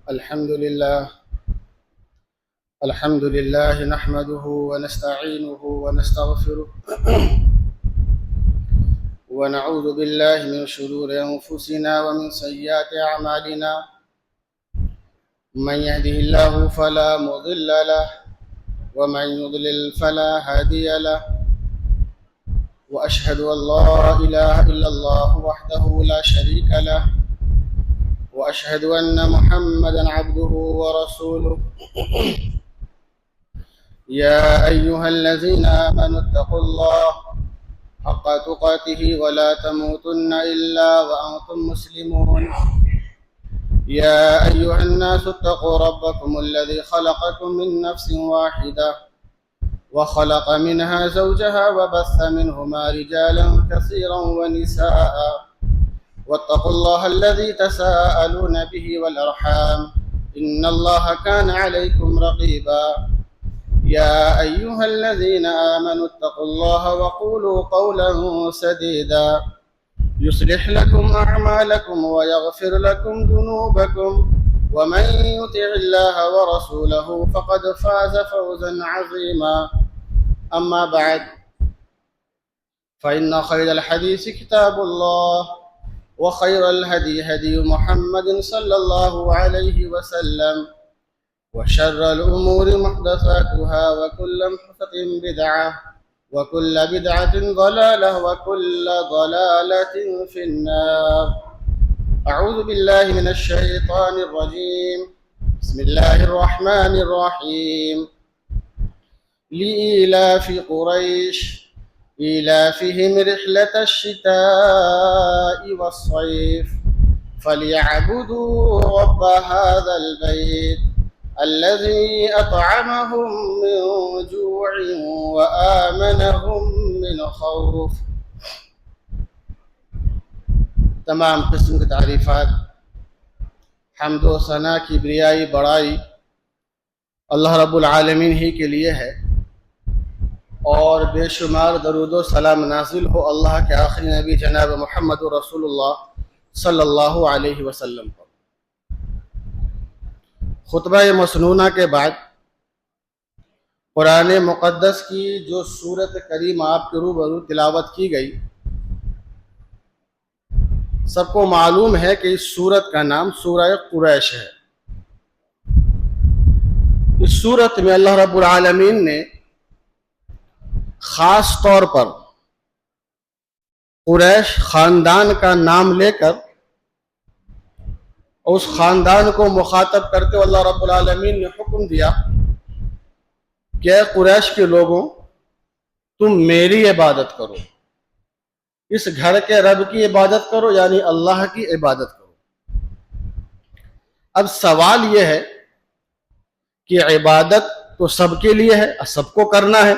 अल्हम्दुलिल्लाह अल्हम्दुलिल्लाह नहमदुहु व नस्तईनुहु व नस्तगफिरुह व नऊज़ु बिल्लाहि मिन शुरूरि अंफुसिना व मिन सय्यिआति अअमालिना मन यहदिहिल्लाहु फला मुदिल्ल लहु व मन युद्लिल फला हादिय लहु व अशहदु अल्ला इलाहा इल्लल्लाह वहदहु ला शरीका लहु व अशहदु अन्न मुहम्मदन अब्दुहु व रसूलुहु या अय्युहल्लज़ीना आमनु तक़ुल्लाह हक़्क़ तुक़ातिहि व ला तमूतुन्ना इल्ला व अंतुम मुस्लिमून या अय्युहन्नासु इत्तक़ू रब्बकुमुल्लज़ी ख़लक़कुम मिन नफ्सिन वाहिदा व ख़लक़ मिनहा ज़ौजहा व बस्स मिनहुमा रिजालन कसीरन व निसाअ वत्तक़ुल्लाह अल्लज़ी तसाअलून बिही वल अर्हाम इन्नल्लाहा कान अलैकुम रक़ीबा या अय्युहल्लज़ीना आमनु इत्तक़ुल्लाह वक़ूलू क़ौलन सदीदा युस्लिह लकुम अअमालकुम व यग़फिर लकुम ज़ुनूबकुम व मन युतिइल्लाह व रसूलहु फ़क़द फ़ाज़ फ़ौज़न अज़ीमा अम्मा बअद फ़इन्न ख़ैरल हदीस किताबुल्लाह व ख़ैरल हदी हदी मुहम्मदिन सल्लल्लाहु अलैहि वसल्लम व शर्रल उमूरि मुहदसातुहा व कुल्लु मुहदसतिन बिदअह व कुल्लु बिदअतिन ज़लालह व कुल्लु ज़लालतिन फिन्नार अऊज़ु बिल्लाहि मिनश शैतानिर रजीम बिस्मिल्लाहिर रहमानिर रहीम लिइलाफि कुरैश इलाफिहिम रिह्लतश शिताइ वस्सैफ फलियअबुदू रब्ब हाज़ल बैत अल्लज़ी अतअमहुम मिन जूअइन व आमनहुम मिन खौफ। तमाम किस्म की तारीफ़ात हम्द व सना की बिरियाई बड़ाई अल्लाह रब्बुल आलमीन ही के लिए है और बेशुमार दरूद व सलाम नाज़िल हो अल्लाह के आखिरी नबी जनाब मुहम्मद रसूलुल्लाह सल्लल्लाहु अलैहि वसल्लम पर। खुतबा मसनूना के बाद कुरान मुक़द्दस की जो सूरत करीम आपके रूबरू तिलावत की गई, सबको मालूम है कि इस सूरत का नाम सूरह कुरैश है। इस सूरत में अल्लाह रब्बुल आलमीन ने खास तौर पर कुरैश खानदान का नाम लेकर उस खानदान को मुखातब करते हुए अल्लाह रब्बुल आलमीन ने हुक्म दिया कि ऐ कुरैश के लोगों, तुम मेरी इबादत करो, इस घर के रब की इबादत करो, यानी अल्लाह की इबादत करो। अब सवाल यह है कि इबादत तो सबके लिए है, सबको करना है,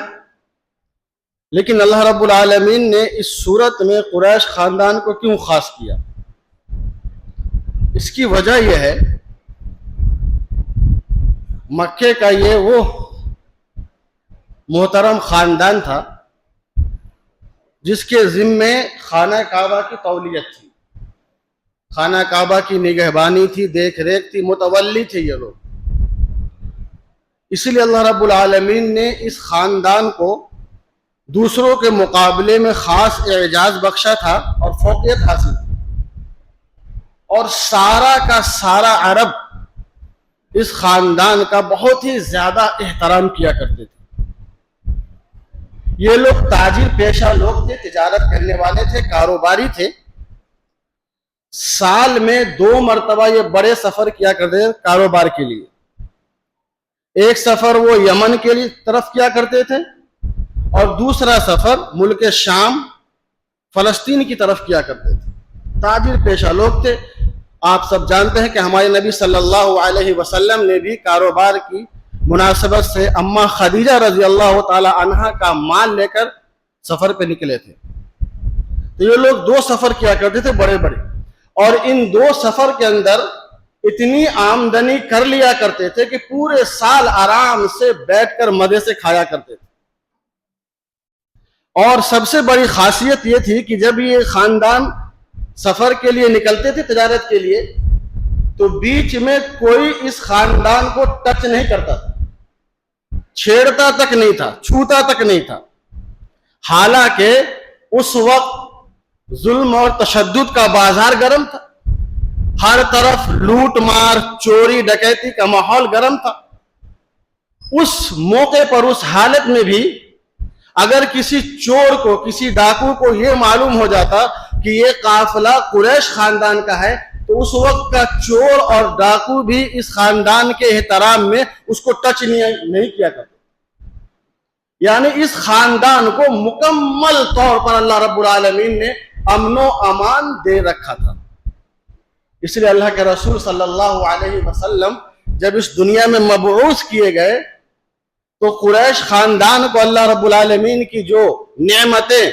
लेकिन अल्लाह रब्बुल आलमीन ने इस सूरत में कुरैश खानदान को क्यों खास किया? इसकी वजह यह है, मक्के का ये वो मोहतरम खानदान था जिसके जिम्मे खाना काबा की तौलियत थी, खाना काबा की निगहबानी थी, देख रेख थी, मुतवल्ली थे ये लोग। इसलिए अल्लाह रब्बुल आलमीन ने इस खानदान को दूसरों के मुकाबले में खास एजाज बख्शा था और फौकियत हासिल थी, और सारा का सारा अरब इस खानदान का बहुत ही ज्यादा एहतराम किया करते थे। ये लोग ताजिर पेशा लोग थे, तिजारत करने वाले थे, कारोबारी थे। साल में 2 मरतबा ये बड़े सफर किया करते थे कारोबार के लिए। एक सफर वो यमन के लिए तरफ किया करते थे और दूसरा सफर मुल्क शाम फलस्तीन की तरफ किया करते थे। ताजिर पेशा लोग थे। आप सब जानते हैं कि हमारे नबी सल्लल्लाहु अलैहि वसल्लम ने भी कारोबार की मुनासबत से अम्मा खदीजा रजी अल्लाह ताला अन्हा का माल लेकर सफर पे निकले थे। तो ये लोग 2 सफर किया करते थे बड़े बड़े, और इन 2 सफर के अंदर इतनी आमदनी कर लिया करते थे कि पूरे साल आराम से बैठकर मजे से खाया करते थे। और सबसे बड़ी खासियत ये थी कि जब ये खानदान सफर के लिए निकलते थे तिजारत के लिए, तो बीच में कोई इस खानदान को टच नहीं करता था, छेड़ता तक नहीं था, छूता तक नहीं था। हालांकि उस वक्त जुल्म और तशद्दुद का बाजार गर्म था, हर तरफ लूट मार चोरी डकैती का माहौल गर्म था। उस मौके पर, उस हालत में भी अगर किसी चोर को, किसी डाकू को यह मालूम हो जाता कि यह काफिला कुरैश खानदान का है, तो उस वक्त का चोर और डाकू भी इस खानदान के एहतराम में उसको टच नहीं किया करते। यानी इस खानदान को मुकम्मल तौर पर अल्लाह रब्बुल आलमीन ने अमनो अमान दे रखा था। इसलिए अल्लाह के रसूल सल्लल्लाहु अलैहि वसल्लम जब इस दुनिया में मबऊस किए गए तो कुरैश खानदान को अल्लाह रब्बुल आलमीन की जो नेमतें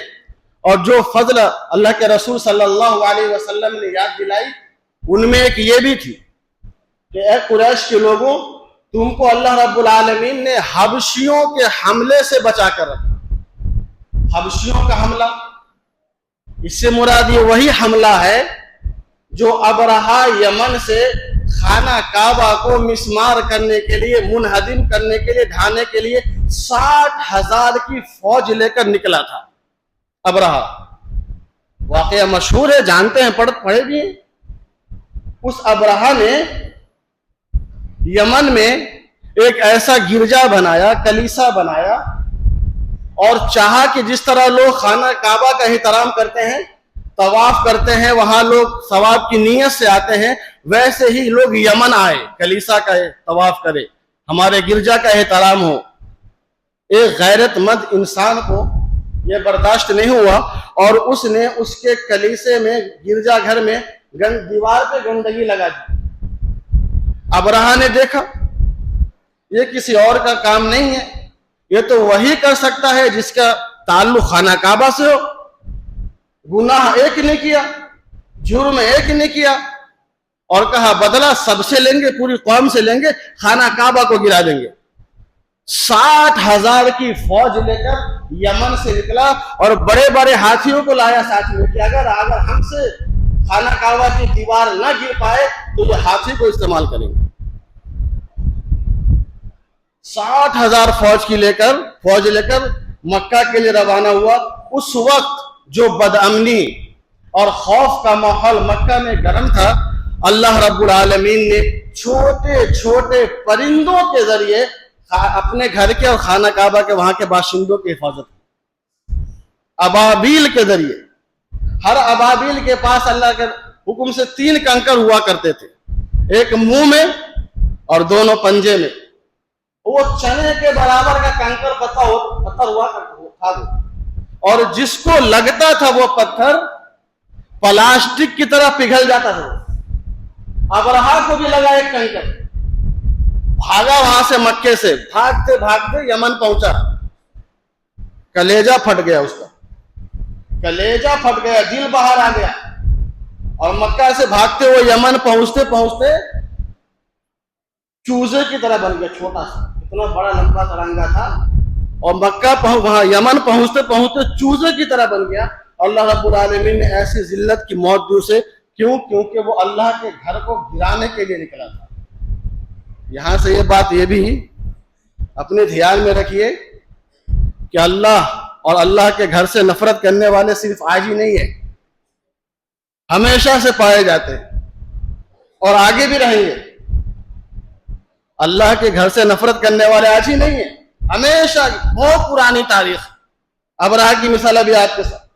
और जो फजल अल्लाह के रसूल सल्लल्लाहु अलैहि वसल्लम ने याद दिलाई, उनमें एक ये भी थी कि ऐ कुरैश के लोगों, तुमको अल्लाह रब्बुल आलमीन ने हबशियों के हमले से बचा कर रखा। हबशियों का हमला, इससे मुराद ये वही हमला है जो अबरहा यमन से खाना काबा को मिस्मार करने के लिए, मुनहदिम करने के लिए, ढाने के लिए 60,000 की फौज लेकर निकला था। अबरहा वाकया मशहूर है, जानते हैं, पढ़े भी हैं। उस अबरहा ने यमन में एक ऐसा गिरजा बनाया, कलीसा बनाया, और चाहा कि जिस तरह लोग खाना काबा का एहतराम करते हैं, तवाफ करते हैं, वहां लोग सवाब की नीयत से आते हैं, वैसे ही लोग यमन आए, कलीसा का तवाफ करे, हमारे गिरजा का एहतराम हो। एक गैरतमंद इंसान को यह बर्दाश्त नहीं हुआ और उसने उसके कलीसे में, गिरजा घर में दीवार पे गंदगी लगा दी। अबरहा ने देखा ये किसी और का काम नहीं है, ये तो वही कर सकता है जिसका ताल्लुक खाना काबा से हो। गुनाह एक ने किया, जुर्म एक ने किया, और कहा बदला सबसे लेंगे, पूरी कौम से लेंगे, खाना काबा को गिरा देंगे। 60,000 की फौज लेकर यमन से निकला और बड़े बड़े हाथियों को लाया साथ में कि अगर हमसे खाना काबा की दीवार न गिर पाए तो ये हाथी को इस्तेमाल करेंगे। 60,000 फौज लेकर मक्का के लिए रवाना हुआ। उस वक्त जो बदअमनी और खौफ का माहौल मक्का में गर्म था, अल्लाह रब्बुल आलमीन ने छोटे छोटे परिंदों के जरिए अपने घर के और खाना काबा के वहां के बाशिंदों की हिफाजत की। अबाबील के जरिए, हर अबाबील के पास अल्लाह के हुक्म से 3 कंकर हुआ करते थे, एक मुंह में और दोनों पंजे में। वो चने के बराबर का कंकर पत्थर हुआ करता था, और जिसको लगता था वो पत्थर प्लास्टिक की तरह पिघल जाता था। अबरहा को भी लगा एक कंकर, भागा वहां से, मक्के से भागते भागते यमन पहुंचा। कलेजा फट गया उसका, कलेजा फट गया, दिल बाहर आ गया, और मक्का से भागते हुए यमन पहुंचते पहुंचते चूजे की तरह बन गया, छोटा सा, इतना बड़ा लंबा तरंगा था, और वहां यमन पहुंचते पहुंचते चूजे की तरह बन गया। अल्लाह रब्बुल आलमीन ने ऐसी जिल्लत की मौत दी उसे, क्योंकि वो अल्लाह के घर को गिराने के लिए निकला था। यहां से ये बात ये भी अपने ध्यान में रखिए कि अल्लाह और अल्लाह के घर से नफरत करने वाले सिर्फ आज ही नहीं है, हमेशा से पाए जाते हैं और आगे भी रहेंगे। अल्लाह के घर से नफरत करने वाले आज ही नहीं है, हमेशा, बहुत पुरानी तारीख। अबरहा की मिसाल अभी आपके साथ।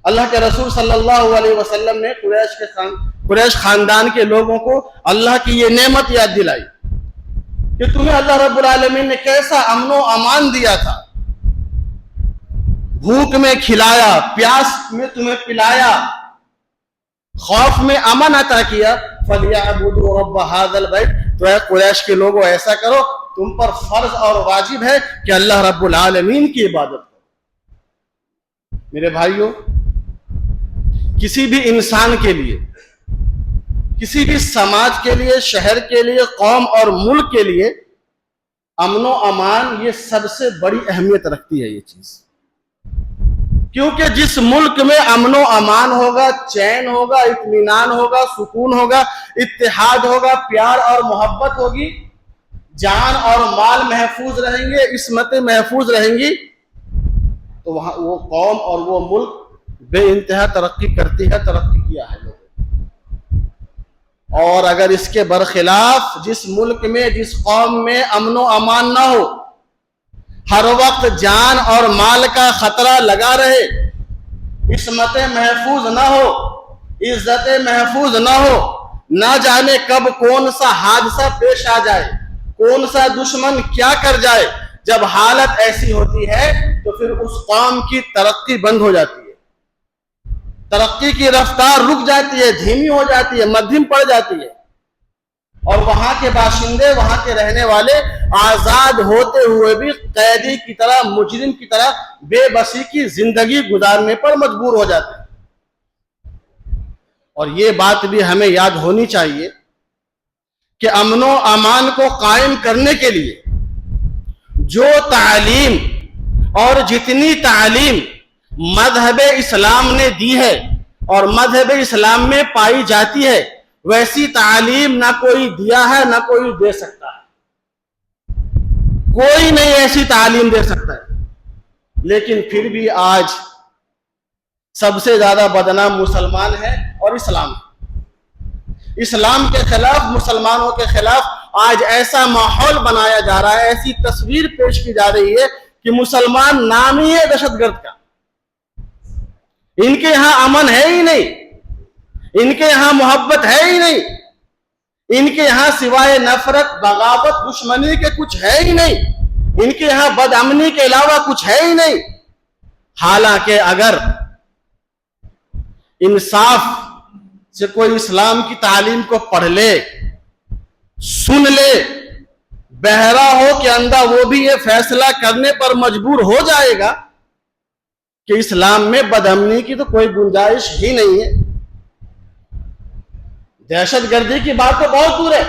अल्लाह के रसूल सल्लल्लाहु अलैहि वसल्लम ने कुरैश खानदान के लोगों को अल्लाह की ये नेमत याद दिलाई कि तुम्हें अल्लाह रब्बुल आलमीन ने कैसा अमनो अमान दिया था, भूख में खिलाया, प्यास में तुम्हें पिलाया, खौफ में अमन अता किया। फलियअबुदू रब्ब हाज़ल बैत, तो ऐ कुरैश के लोगों ऐसा करो, तुम पर फर्ज और वाजिब है कि अल्लाह रब्बुल आलमीन की इबादत करो। मेरे भाइयों, किसी भी इंसान के लिए, किसी भी समाज के लिए, शहर के लिए, कौम और मुल्क के लिए अमनो अमान ये सबसे बड़ी अहमियत रखती है। ये चीज क्योंकि जिस मुल्क में अमनो अमान होगा, चैन होगा, इत्मीनान होगा, सुकून होगा, इत्तेहाद होगा, प्यार और मोहब्बत होगी, जान और माल महफूज रहेंगे, इस्मतें महफूज रहेंगी, तो वहां वो कौम और वो मुल्क बेइंतहा तरक्की करती है, तरक्की किया है लोगों। और अगर इसके बरखिलाफ जिस मुल्क में, जिस कौम में अमनो अमान ना हो, हर वक्त जान और माल का खतरा लगा रहे, इस्मतें महफूज ना हो, इज्जतें महफूज ना हो, ना जाने कब कौन सा हादसा पेश आ जाए, कौन सा दुश्मन क्या कर जाए, जब हालत ऐसी होती है तो फिर उस कौम की तरक्की बंद हो जाती है, तरक्की की रफ्तार रुक जाती है, धीमी हो जाती है, मध्यम पड़ जाती है, और वहां के बाशिंदे, वहां के रहने वाले आजाद होते हुए भी कैदी की तरह, मुजरिम की तरह बेबसी की जिंदगी गुजारने पर मजबूर हो जाते हैं। और ये बात भी हमें याद होनी चाहिए कि अमनो अमान को कायम करने के लिए जो तालीम और जितनी तालीम मजहब इस्लाम ने दी है और मजहब इस्लाम में पाई जाती है, वैसी तालीम ना कोई दिया है, ना कोई दे सकता है, कोई नहीं ऐसी तालीम दे सकता है। लेकिन फिर भी आज सबसे ज्यादा बदनाम मुसलमान है और इस्लाम है। इस्लाम के खिलाफ, मुसलमानों के खिलाफ आज ऐसा माहौल बनाया जा रहा है, ऐसी तस्वीर पेश की जा रही है कि मुसलमान नाम ही है दहशतगर्द का। इनके यहां अमन है ही नहीं, इनके यहां मोहब्बत है ही नहीं, इनके यहां सिवाय नफरत, बगावत, दुश्मनी के कुछ है ही नहीं, इनके यहां बदअमनी के अलावा कुछ है ही नहीं। हालांकि अगर इंसाफ से कोई इस्लाम की तालीम को पढ़ ले, सुन ले, बहरा हो कि अंधा, वो भी ये फैसला करने पर मजबूर हो जाएगा कि इस्लाम में बदअमनी की तो कोई गुंजाइश ही नहीं है। दहशतगर्दी की बात तो बहुत दूर है,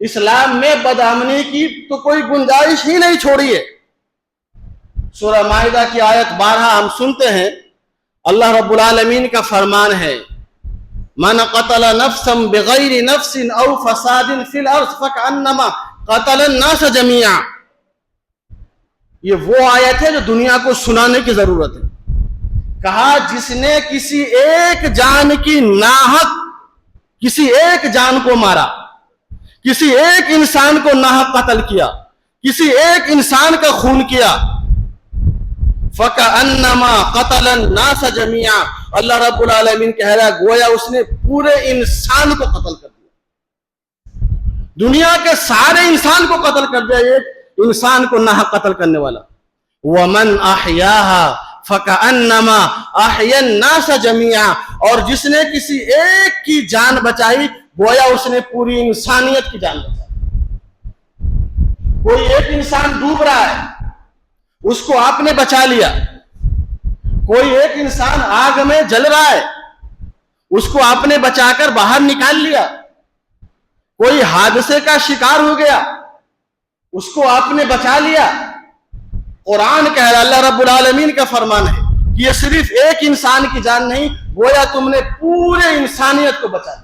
इस्लाम में बदअमनी की तो कोई गुंजाइश ही नहीं छोड़ी है। सूरह माइदा की आयत 12 हम सुनते हैं, अल्लाह रब्बुल आलमीन का फरमान है, मन क़तल नफ्सन बिग़ैरि नफ्सिन औ फसादिन फिल अर्ज़ फ़कअन्नमा क़तल अन्नास जमीआ। ये वो आयत है जो दुनिया को सुनाने की जरूरत है। कहा जिसने किसी एक जान की नाहक, किसी एक जान को मारा, किसी एक इंसान को नाहक कत्ल किया, किसी एक इंसान का खून किया, फ़कअन्नमा क़तल अन्नास जमीआ, अल्लाह रब्बुल आलमीन कह रहा है गोया उसने पूरे इंसान को कत्ल कर दिया, दुनिया के सारे इंसान को कत्ल कर दिया, एक इंसान को नाहक कत्ल करने वाला। वमन अहयाहा फ़कअन्नमा अहया अन्नास जमीआ, और जिसने किसी एक की जान बचाई गोया उसने पूरी इंसानियत की जान बचाई। कोई एक इंसान डूब रहा है, उसको आपने बचा लिया, कोई एक इंसान आग में जल रहा है, उसको आपने बचाकर बाहर निकाल लिया, कोई हादसे का शिकार हो गया, उसको आपने बचा लिया। कुरान कह रहा है, अल्लाह रब्बुल आलमीन का फरमान है कि ये सिर्फ एक इंसान की जान नहीं, गोया तुमने पूरे इंसानियत को बचा लिया।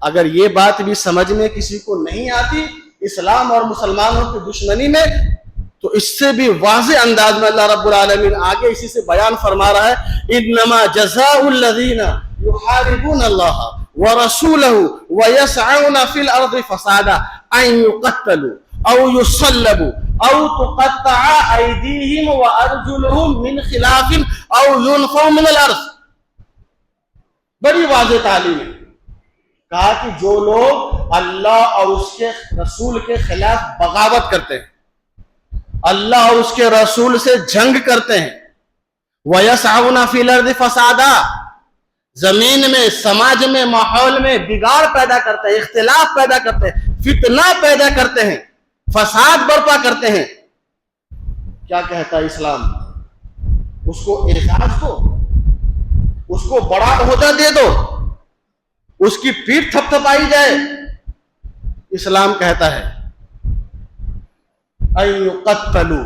अगर ये बात भी समझ में किसी को नहीं आती इस्लाम और मुसलमानों की दुश्मनी में, तो इससे भी वाज़ेह अंदाज में अल्लाह रब्बुल आलमीन आगे इसी से बयान फरमा रहा है, इन्नमा जज़ाउल लज़ीना युहारिबूना अल्लाह व रसूलहु व यसअऊना फिल अर्ज़ि फ़सादा अन युक़त्तलू औ युसल्लबू औ तुक़त्तअ अयदीहिम व अर्जुलुहुम मिन खिलाफिन औ युनफ़ौ मिनल अर्ज़। बड़ी वाज़ेह तालीम है। कहा कि जो लोग अल्लाह और उसके रसूल के खिलाफ बगावत करते हैं, अल्लाह और उसके रसूल से जंग करते हैं, वयसअऊना फिल अर्ज़ि फ़सादा, जमीन में, समाज में, माहौल में बिगाड़ पैदा करते हैं, इख्तिलाफ पैदा करते हैं, फितना पैदा करते हैं, फसाद बर्पा करते हैं। क्या कहता है इस्लाम? उसको एजाज दो, उसको बड़ा ओहदा दे दो, उसकी पीठ थपथपाई जाए। इस्लाम कहता है अयुक़त्तलू,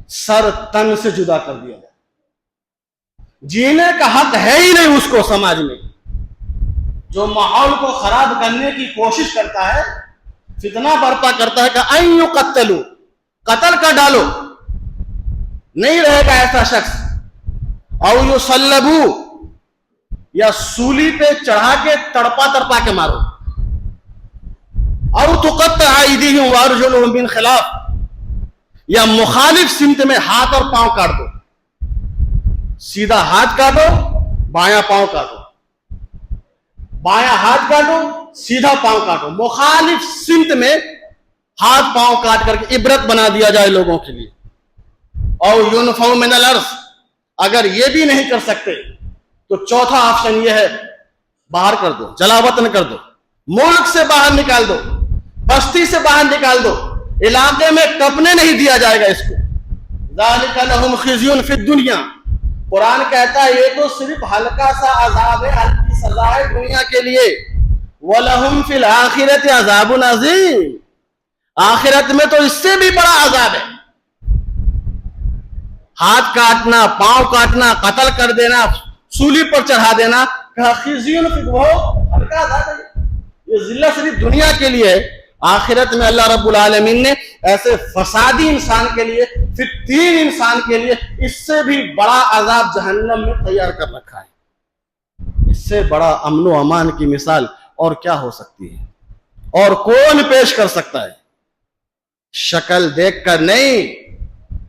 सर तन से जुदा कर दिया जाए। जीने का हक है ही नहीं उसको समाज में। जो माहौल को खराब करने की कोशिश करता है, फितना बर्पा करता है कि अय्यु कत्तलू, कत्ल कर डालो, नहीं रहेगा ऐसा शख्स। और यो सल्लबू, या सूली पे चढ़ा के तड़पा तड़पा के मारो। और तुक़त्तअ अयदीहुम व अर्जुलुहुम मिन खिलाफ, या मुखालिफ सिमत में हाथ और पांव काट दो। सीधा हाथ काटो, बायां पांव काटो, बायां हाथ काटो, सीधा पांव काटो। मुखालिफ सिमत में हाथ पांव काट करके इबरत बना दिया जाए लोगों के लिए। और यूनफौ मिनल अर्ज़, अगर ये भी नहीं कर सकते तो चौथा ऑप्शन ये है, बाहर कर दो, जलावतन कर दो, मुल्क से बाहर निकाल दो, बस्ती से बाहर निकाल दो, इलाके में टपने नहीं दिया जाएगा इसको। ज़ालिका लहुम खिज़्युन फिद दुनिया, कुरान कहता है ये तो सिर्फ हल्का सा अजाब है, हल्की सजा है दुनिया के लिए। वलहुम फिल आखिरति अज़ाबुन अज़ीम, आखिरत में तो इससे भी बड़ा अजाब है। हाथ काटना, पांव काटना, कत्ल कर देना, सूली पर चढ़ा देना, खिज़्युन फिद, वो हल्का अजाब है। ये जिल्लत सिर्फ दुनिया के लिए है। आखिरत में अल्लाह रब्बुल आलमीन ने ऐसे फसादी इंसान के लिए, फित्तीन इंसान के लिए इससे भी बड़ा अजाब जहन्नम में तैयार कर रखा है। इससे बड़ा अमन व अमान की मिसाल और क्या हो सकती है? और कौन पेश कर सकता है? शक्ल देखकर नहीं,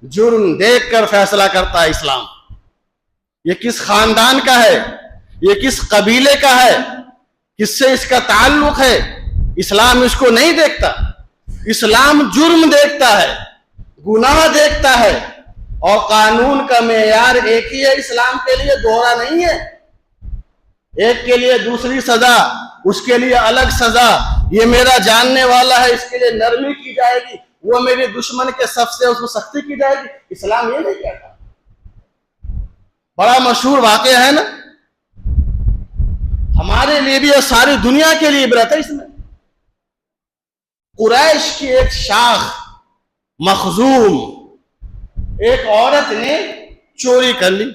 जुर्म देखकर फैसला करता है इस्लाम। ये किस खानदान का है, ये किस कबीले का है, किससे इसका ताल्लुक है, इस्लाम इसको नहीं देखता। इस्लाम जुर्म देखता है, गुनाह देखता है, और कानून का मेयार एक ही है इस्लाम के लिए, दोहरा नहीं है। एक के लिए दूसरी सजा, उसके लिए अलग सजा। ये मेरा जानने वाला है, इसके लिए नरमी की जाएगी, वो मेरे दुश्मन के सफ से उसको सख्ती की जाएगी। इस्लाम ये नहीं कहता। बड़ा मशहूर वाकया है ना, हमारे लिए भी और सारी दुनिया के लिए इबरत है इसमें। कुरैश की एक शाख मखजूम, एक औरत ने चोरी कर ली।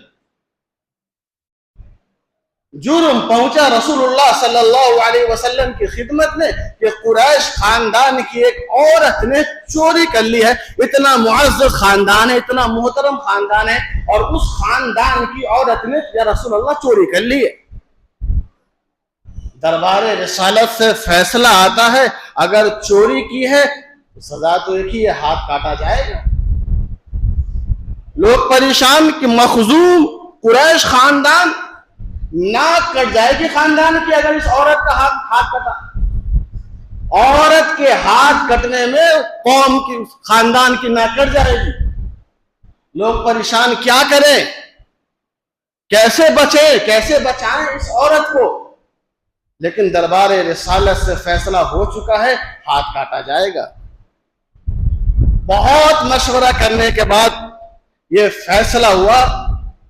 जुर्म पहुंचा रसूलुल्लाह सल्लल्लाहु अलैहि वसल्लम की खिदमत में कि कुरैश खानदान की एक औरत ने चोरी कर ली है। इतना मुअज़्ज़ज़ खानदान है, इतना मोहतरम खानदान है, और उस खानदान की औरत ने या रसूलुल्लाह चोरी कर ली है। दरबारे रिसालत से फैसला आता है, अगर चोरी की है तो सजा तो एक ही है, हाथ काटा जाएगा। लोग परेशान कि मखजूम कुरैश खानदान, नाक कट जाएगी खानदान की अगर इस औरत का हाथ कटा। औरत के हाथ कटने में कौम की, खानदान की नाक कट जाएगी। लोग परेशान, क्या करें, कैसे बचे, कैसे बचाएं इस औरत को। लेकिन दरबारे रिसालत से फैसला हो चुका है, हाथ काटा जाएगा। बहुत मशवरा करने के बाद यह फैसला हुआ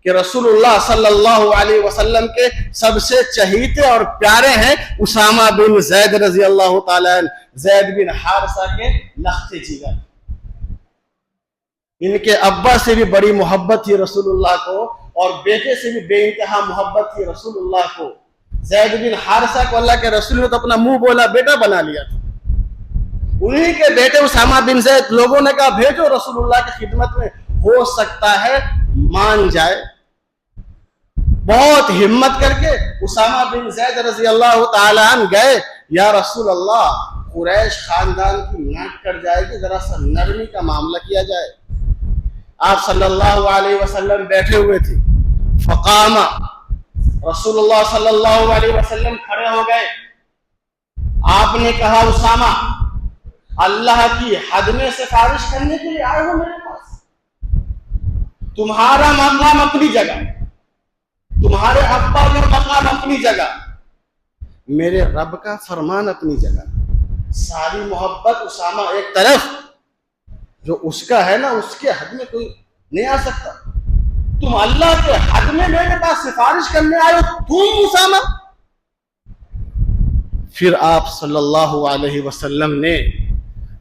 कि रसूलुल्लाह सल्लल्लाहु अलैहि वसल्लम के सबसे चहीते और प्यारे हैं उसामा बिन ज़ैद रज़ी अल्लाह ताला अन्हु, ज़ैद बिन हारिसा के लख्ते जिगर। इनके अब्बा से भी बड़ी मोहब्बत थी रसूलुल्लाह को, और बेटे से भी बेइंतहा मोहब्बत थी रसूलुल्लाह को। ज़ैद बिन हारिसा को अल्लाह के रसूल ने तो अपना मुंह बोला बेटा बना लिया था। उन्हीं के बेटे उसामा बिन ज़ैद, लोगों ने कहा भेजो रसूलुल्लाह की खिदमत में, हो सकता है मान जाए। बहुत हिम्मत करके उसामा बिन ज़ैद रज़ी अल्लाह ताला अन्हु गए। या रसूल अल्लाह, कुरैश खानदान की नाक कट जाएगी, जरा सा नरमी का मामला किया जाए। आप सल्लल्लाहु अलैहि वसल्लम बैठे हुए थे। फ़क़ामा, रसूलुल्लाह सल्लल्लाहु अलैहि वसल्लम खड़े हो गए। आपने कहा उसामा, अल्लाह की हद में सिफारिश करने के लिए आए हो मेरे पास। तुम्हारा मकाम अपनी जगह, तुम्हारे अब्बा का मकाम अपनी जगह, मेरे रब का फरमान अपनी जगह। सारी मोहब्बत उसामा एक तरफ, जो उसका है ना उसके हद में कोई नहीं आ सकता। तुम अल्लाह के हद में मेरे पास सिफारिश करने आए हो, तुम उसामा। फिर आप सल्लल्लाहु अलैहि वसल्लम ने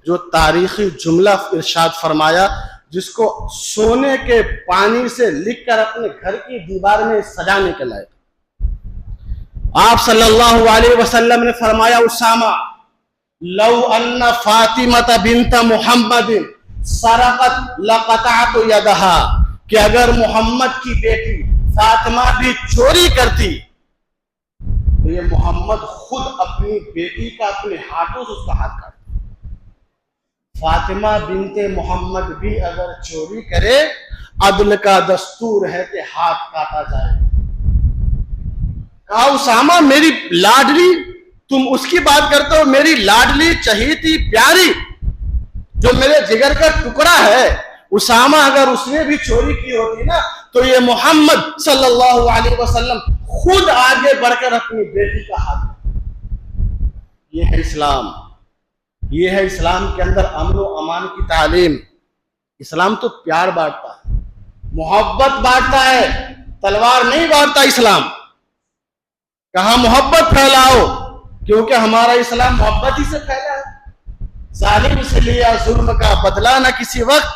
जो तारीखी जुमला इरशाद फरमाया, जिसको सोने के पानी से लिखकर अपने घर की दीवार में सजाने के लायक। आप सल्लल्लाहु अलैहि वसल्लम ने फरमाया, उसामा लौ अन्ना फातिमत बिन्त मुहम्मदिन सरकत लक़तअतु यदहा, कि अगर मोहम्मद की बेटी फातिमा भी चोरी करती तो ये मोहम्मद खुद अपनी बेटी का अपने हाथों से उसका हाथ काटता। फातिमा बिनते मोहम्मद भी अगर चोरी करे, अदल का दस्तूर है कि हाथ काटा जाए। कहा, उसामा मेरी लाडली, तुम उसकी बात करते हो, मेरी लाडली चहीती प्यारी जो मेरे जिगर का टुकड़ा है, उसामा अगर उसने भी चोरी की होती ना, तो ये मोहम्मद सल्लल्लाहु अलैहि वसल्लम खुद आगे बढ़कर अपनी बेटी का हाथ। ये है इस्लाम, ये है इस्लाम के अंदर अमन व अमान की तालीम। इस्लाम तो प्यार बांटता है, मोहब्बत बांटता है, तलवार नहीं बांटता इस्लाम। कहा मोहब्बत फैलाओ, क्योंकि हमारा इस्लाम मोहब्बत ही से फैला है। जालिम से लिया जुल्म का बदला न किसी वक्त,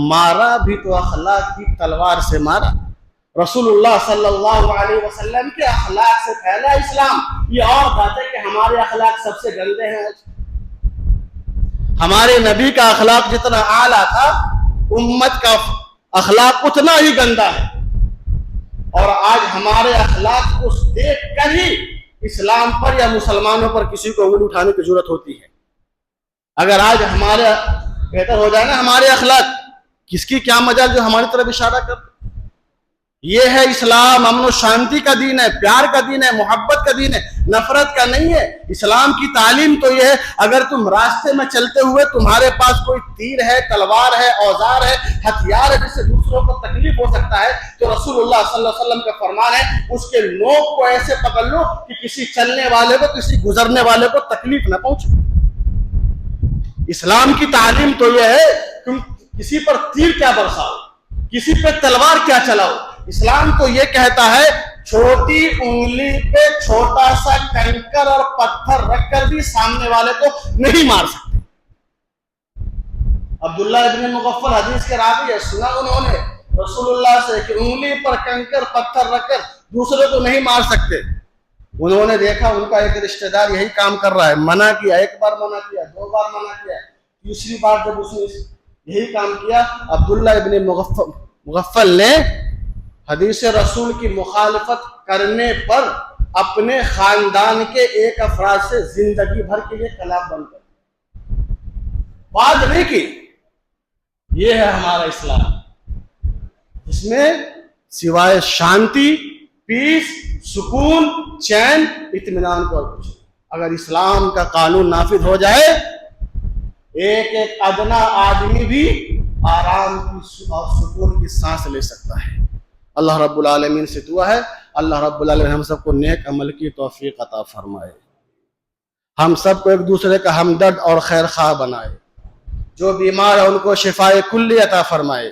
मारा भी तो अखलाक की तलवार से मारा। रसूलुल्लाह सल्लल्लाहु अलैहि वसल्लम के अखलाक से फैला इस्लाम। ये और बात है कि हमारे अखलाक सबसे गंदे हैं। हमारे नबी का अखलाक जितना आला था, उम्मत का अखलाक उतना ही गंदा है। और आज हमारे अखलाक को देख कर ही इस्लाम पर या मुसलमानों पर किसी को उंगली उठाने की जरूरत होती है। अगर आज हमारे बेहतर हो जाए ना हमारे अखलाक, किसकी क्या मजाल जो हमारी तरफ इशारा कर। ये है इस्लाम, अमन शांति का दीन है, प्यार का दीन है, मोहब्बत का दीन है, नफरत का नहीं है। इस्लाम की तालीम तो ये है, अगर तुम रास्ते में चलते हुए तुम्हारे पास कोई तीर है, तलवार है, औजार है, हथियार है जिससे दूसरों को तकलीफ हो सकता है, तो रसूलुल्लाह सल्लल्लाहु अलैहि वसल्लम का फरमान है उसके नोक को ऐसे पकड़ लो कि किसी चलने वाले को, किसी गुजरने वाले को तकलीफ न पहुंचे। इस्लाम की तालीम तो यह है, तुम किसी पर तीर क्या बरसाओ, किसी पे तलवार क्या चलाओ। इस्लाम तो ये कहता है, छोटी उंगली पे छोटा सा कंकर और पत्थर रखकर भी सामने वाले को नहीं मार सकते। अब्दुल्लाह इब्न मुगफ्फल हदीस के रावी है, सुना उन्होंने रसूलुल्लाह से कि उंगली पर कंकर पत्थर रखकर दूसरे को नहीं मार सकते। उन्होंने देखा उनका एक रिश्तेदार यही काम कर रहा है, मना किया, एक बार मना किया, दो बार मना किया, तीसरी बार जब उसने यही काम किया, अब्दुल्लाह इब्न मुगफ्फल ने हदीस रसूल की मुखालफत करने पर अपने खानदान के एक अफराद से जिंदगी भर के लिए तलाक बंद कर बात नहीं की। ये है हमारा इस्लाम, जिसमें सिवाय शांति, पीस, सुकून, चैन, इत्मीनान को और कुछ। अगर इस्लाम का कानून नाफिज हो जाए, एक एक अदना आदमी भी आराम की और सुकून की सांस ले सकता है। अल्लाह रब्बुल आलमीन से दुआ है, अल्लाह रब्बुल आलमीन हम सबको नेक अमल की तौफीक अता फरमाए, हम सबको एक दूसरे का हमदर्द और खैर खा बनाए, जो बीमार है उनको शिफाए कुल्ली अता फरमाए,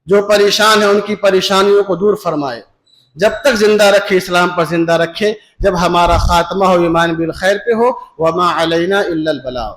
जो परेशान है उनकी परेशानियों को दूर फरमाए। जब तक जिंदा रखे इस्लाम पर जिंदा रखे, जब हमारा खात्मा हो ईमान बिल खैर पे हो। वमा अलैना इल्लल बलाग।